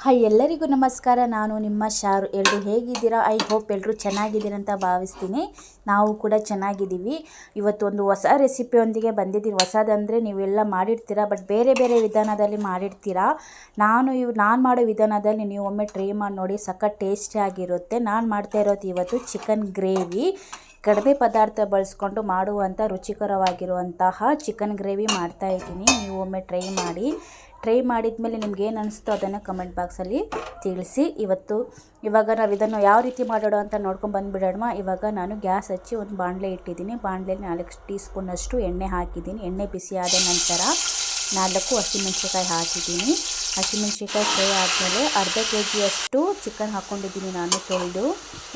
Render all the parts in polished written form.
Hi ಎಲ್ಲರಿಗೂ ನಮಸ್ಕಾರ. ನಾನು ನಿಮ್ಮ ಶಾರು. ಎಲ್ಲರೂ ಹೇಗಿದ್ದೀರಾ? ಐ ಹೋಪ್ ಎಲ್ಲರೂ ಚೆನ್ನಾಗಿದ್ದೀರ ಅಂತ ಭಾವಿಸ್ತೀನಿ. ನಾವು ಕೂಡ ಚೆನ್ನಾಗಿದ್ದೀವಿ. ಇವತ್ತು ಒಂದು ಹೊಸ ರೆಸಿಪಿಯೊಂದಿಗೆ ಬಂದಿದ್ದೀನಿ. ಹೊಸದಂದರೆ ನೀವೆಲ್ಲ ಮಾಡಿರ್ತೀರಾ, ಬಟ್ ಬೇರೆ ಬೇರೆ ವಿಧಾನದಲ್ಲಿ ಮಾಡಿರ್ತೀರಾ. ನಾನು ಮಾಡೋ ವಿಧಾನದಲ್ಲಿ ನೀವು ಒಮ್ಮೆ ಟ್ರೈ ಮಾಡಿ ನೋಡಿ, ಸಖತ್ ಟೇಸ್ಟಿಯಾಗಿರುತ್ತೆ. ನಾನು ಮಾಡ್ತಾ ಇರೋದು ಇವತ್ತು ಚಿಕನ್ ಗ್ರೇವಿ. ಕಡಿಮೆ ಪದಾರ್ಥ ಬಳಸ್ಕೊಂಡು ಮಾಡುವಂಥ ರುಚಿಕರವಾಗಿರುವಂತಹ ಚಿಕನ್ ಗ್ರೇವಿ ಮಾಡ್ತಾಯಿದ್ದೀನಿ. ನೀವು ಒಮ್ಮೆ ಟ್ರೈ ಮಾಡಿ. ಟ್ರೈ ಮಾಡಿದ ಮೇಲೆ ನಿಮ್ಗೆ ಏನು ಅನಿಸ್ತೋ ಅದನ್ನು ಕಮೆಂಟ್ ಬಾಕ್ಸಲ್ಲಿ ತಿಳಿಸಿ. ಇವಾಗ ನಾವು ಇದನ್ನು ಯಾವ ರೀತಿ ಮಾಡೋಣ ಅಂತ ನೋಡ್ಕೊಂಡು ಬಂದುಬಿಡೋಣ. ಇವಾಗ ನಾನು ಗ್ಯಾಸ್ ಹಚ್ಚಿ ಒಂದು ಬಾಣಲೆ ಇಟ್ಟಿದ್ದೀನಿ. ಬಾಣಲೆಯಲ್ಲಿ 4 ಟೀ ಸ್ಪೂನಷ್ಟು ಎಣ್ಣೆ ಹಾಕಿದ್ದೀನಿ. ಎಣ್ಣೆ ಬಿಸಿ ಆದ ನಂತರ 4 ಹಸಿಮೆಣಸಿನ್ಕಾಯಿ ಹಾಕಿದ್ದೀನಿ. ಹಸಿಮೆಣಸಿನ್ಕಾಯಿ ಫ್ರೈ ಆದಮೇಲೆ ಅರ್ಧ kg ಚಿಕನ್ ಹಾಕ್ಕೊಂಡಿದ್ದೀನಿ ನಾನು ತೊಳೆದು.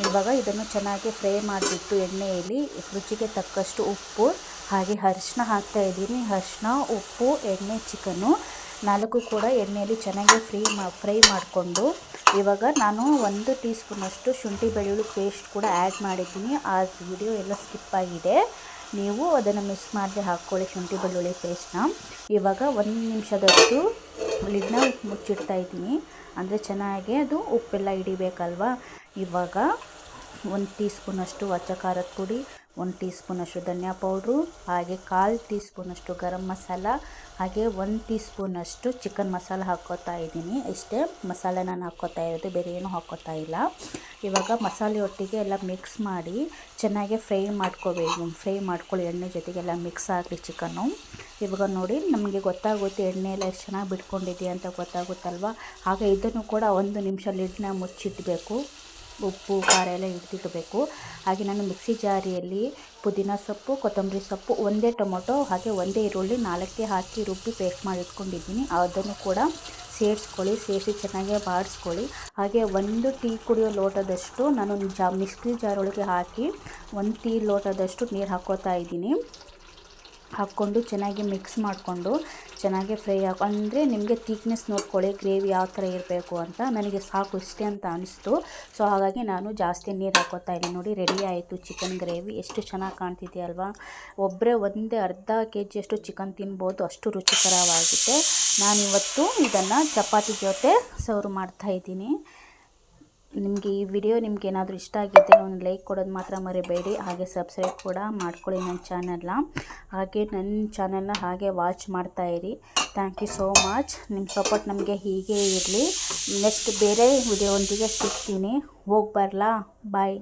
ಇವಾಗ ಇದನ್ನು ಚೆನ್ನಾಗಿ ಫ್ರೈ ಮಾಡಿಬಿಟ್ಟು ಎಣ್ಣೆಯಲ್ಲಿ ರುಚಿಗೆ ತಕ್ಕಷ್ಟು ಉಪ್ಪು ಹಾಗೆ ಅರಿಶಿನ ಹಾಕ್ತಾಯಿದ್ದೀನಿ. ಅರಿಶಿನ, ಉಪ್ಪು, ಎಣ್ಣೆ, ಚಿಕನ್ನು 4 ಕೂಡ ಎಣ್ಣೆಯಲ್ಲಿ ಚೆನ್ನಾಗಿ ಫ್ರೈ ಮಾಡಿಕೊಂಡು ಇವಾಗ ನಾನು 1 ಟೀ ಸ್ಪೂನಷ್ಟು ಶುಂಠಿ ಬೆಳ್ಳುಳ್ಳಿ ಪೇಸ್ಟ್ ಕೂಡ ಆ್ಯಡ್ ಮಾಡಿದ್ದೀನಿ. ಆ ವಿಡಿಯೋ ಎಲ್ಲ ಸ್ಕಿಪ್ ಆಗಿದೆ, ನೀವು ಅದನ್ನು ಮಿಸ್ ಮಾಡದೆ ಹಾಕ್ಕೊಳ್ಳಿ ಶುಂಠಿ ಬೆಳ್ಳುಳ್ಳಿ ಪೇಸ್ಟ್ನ. ಇವಾಗ 1 ನಿಮಿಷದಷ್ಟು ಲಿಡ್ನ ಮುಚ್ಚಿಡ್ತಾ ಇದ್ದೀನಿ, ಅಂದರೆ ಚೆನ್ನಾಗಿ ಅದು ಉಪ್ಪೆಲ್ಲ ಹಿಡಿಬೇಕಲ್ವ. ಇವಾಗ 1 ಟೀ ಸ್ಪೂನಷ್ಟು ಅಚ್ಚ ಖಾರದ ಪುಡಿ, 1 ಟೀ ಸ್ಪೂನಷ್ಟು ಧನಿಯಾ ಪೌಡ್ರು, ಹಾಗೆ 1/4 ಟೀ ಸ್ಪೂನಷ್ಟು ಗರಂ ಮಸಾಲ, ಹಾಗೆ 1 ಟೀ ಸ್ಪೂನಷ್ಟು ಚಿಕನ್ ಮಸಾಲ ಹಾಕ್ಕೋತಾ ಇದ್ದೀನಿ. ಇಷ್ಟೇ ಮಸಾಲೆ ನಾನು ಹಾಕ್ಕೋತಾ ಇರೋದು, ಬೇರೆ ಏನೂ ಹಾಕ್ಕೋತಾ ಇಲ್ಲ. ಇವಾಗ ಮಸಾಲೆ ಒಟ್ಟಿಗೆ ಎಲ್ಲ ಮಿಕ್ಸ್ ಮಾಡಿ ಚೆನ್ನಾಗಿ ಫ್ರೈ ಮಾಡ್ಕೊಳ್ಳಿ. ಎಣ್ಣೆ ಜೊತೆಗೆಲ್ಲ ಮಿಕ್ಸ್ ಆಗಲಿ ಚಿಕನ್ನು. ಇವಾಗ ನೋಡಿ, ನಮಗೆ ಗೊತ್ತಾಗುತ್ತೆ ಎಣ್ಣೆ ಎಲ್ಲ ಎಷ್ಟು ಚೆನ್ನಾಗಿ ಬಿಟ್ಕೊಂಡಿದೆ ಅಂತ ಗೊತ್ತಾಗುತ್ತಲ್ವ. ಆಗ ಇದನ್ನು ಕೂಡ 1 ನಿಮಿಷ ಲಿಡ್ನ ಮುಚ್ಚಿಡಬೇಕು. ಉಪ್ಪು ಖಾರ ಎಲ್ಲ ಹಿಡಿದಿಡಬೇಕು. ಹಾಗೆ ನಾನು ಮಿಕ್ಸಿ ಜಾರಿಯಲ್ಲಿ ಪುದೀನ ಸೊಪ್ಪು, ಕೊತ್ತಂಬರಿ ಸೊಪ್ಪು, ಒಂದೇ ಟೊಮೊಟೊ ಹಾಗೆ ಒಂದೇ ಈರುಳ್ಳಿ 4 ಹಾಕಿ ರುಬ್ಬಿ ಪೇಸ್ಟ್ ಮಾಡಿ ಇಟ್ಕೊಂಡಿದ್ದೀನಿ. ಅದನ್ನು ಕೂಡ ಸೇರಿಸಿ ಚೆನ್ನಾಗಿ ಬಾಡಿಸ್ಕೊಳ್ಳಿ. ಹಾಗೆ 1 ಟೀ ಕುಡಿಯೋ ಲೋಟದಷ್ಟು ನಾನು ಮಿಕ್ಸಿ ಜಾರೊಳಗೆ ಹಾಕಿ 1 ಟೀ ಲೋಟದಷ್ಟು ನೀರು ಹಾಕ್ಕೋತಾ ಇದ್ದೀನಿ. ಹಾಕ್ಕೊಂಡು ಚೆನ್ನಾಗಿ ಮಿಕ್ಸ್ ಮಾಡಿಕೊಂಡು ಚೆನ್ನಾಗಿ ಫ್ರೈ ಅಂದರೆ ನಿಮಗೆ ಥಿಕ್ನೆಸ್ ನೋಡ್ಕೊಳ್ಳಿ, ಗ್ರೇವಿ ಯಾವ ಥರ ಇರಬೇಕು ಅಂತ. ನನಗೆ ಸಾಕು ಇಷ್ಟೇ ಅಂತ ಅನಿಸ್ತು, ಸೊ ಹಾಗಾಗಿ ನಾನು ಜಾಸ್ತಿ ನೀರು ಹಾಕ್ಕೋತಾ ಇದ್ದೀನಿ. ನೋಡಿ, ರೆಡಿ ಆಯಿತು ಚಿಕನ್ ಗ್ರೇವಿ. ಎಷ್ಟು ಚೆನ್ನಾಗಿ ಕಾಣ್ತಿದೆಯಲ್ವಾ. ಒಬ್ಬರೇ ಅರ್ಧ kg ಚಿಕನ್ ತಿನ್ಬೋದು, ಅಷ್ಟು ರುಚಿಕರವಾಗಿದೆ. ನಾನಿವತ್ತು ಇದನ್ನು ಚಪಾತಿ ಜೊತೆ ಸರ್ವ್ ಮಾಡ್ತಾಯಿದ್ದೀನಿ. ನಿಮಗೆ ಈ ವಿಡಿಯೋ ಏನಾದರೂ ಇಷ್ಟ ಆಗಿದ್ದರೆ ಒಂದು ಲೈಕ್ ಕೊಡೋದು ಮಾತ್ರ ಮರಿಬೇಡಿ. ಹಾಗೆ ಸಬ್ಸ್ಕ್ರೈಬ್ ಕೂಡ ಮಾಡ್ಕೊಳ್ಳಿ ನನ್ನ ಚಾನಲ್ನ. ಹಾಗೆ ನನ್ನ ಚಾನಲ್ನ ಹಾಗೆ ವಾಚ್ ಮಾಡ್ತಾಯಿರಿ. Thank you so much. ನಿಮ್ಮ ಸಪೋರ್ಟ್ ನಮಗೆ ಹೀಗೆ ಇರಲಿ. ನೆಕ್ಸ್ಟ್ ಬೇರೆ ವಿಡಿಯೋ ಒಂದಿಗೆ ಸಿಗ್ತೀನಿ. ಹೋಗಿ ಬರಲಾ? ಬಾಯ್.